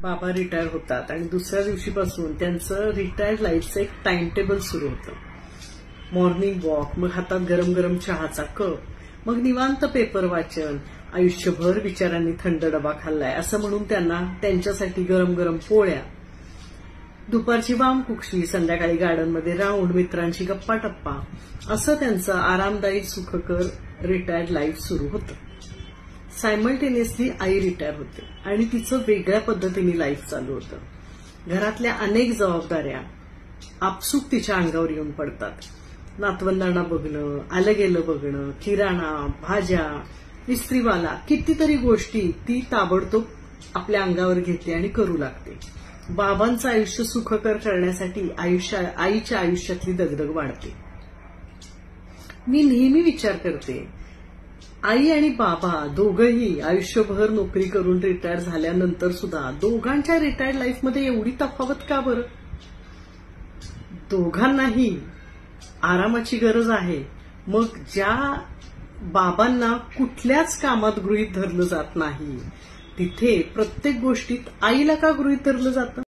बाबा रिटायर होतात आणि दुसऱ्या दिवशीपासून त्यांचं रिटायर्ड लाईफचं एक टाइम टेबल सुरू होतं. मॉर्निंग वॉक, मग हातात गरम गरम चहाचा कप, मग निवांत पेपर वाचन, आयुष्यभर विचारांनी थंड डबा खाल्लाय असं म्हणून त्यांना त्यांच्यासाठी गरम गरम पोळ्या, दुपारची वामकुक्षी, संध्याकाळी गार्डनमध्ये राऊंड, मित्रांशी गप्पा टप्पा, असं त्यांचं आरामदायी सुखकर रिटायर्ड लाईफ सुरू होतं. सायमल्टेनियसली आई रिटायर होते आणि तिचं वेगळ्या पद्धतीने लाईफ चालू होतं. घरातल्या अनेक जबाबदाऱ्या आपसूक तिच्या अंगावर येऊन पडतात. नातवंडांना बघणं, आलं गेलं बघणं, किराणा, भाज्या, इस्त्रीवाला, कितीतरी गोष्टी ती ताबडतोब आपल्या अंगावर घेते आणि करू लागते. बाबांचं आयुष्य सुखकर करण्यासाठी आईच्या आयुष्यातली दगदग वाढते. मी नेहमी विचार करते, आई आणि बाबा दोघंही आयुष्यभर नोकरी करून रिटायर झाल्यानंतर सुद्धा दोघांच्या रिटायर्ड लाईफमध्ये एवढी तफावत का बरं? दोघांनाही आरामाची गरज आहे. मग ज्या बाबांना कुठल्याच कामात गृहीत धरलं जात नाही, तिथे प्रत्येक गोष्टीत आईला का गृहीत धरलं जातं?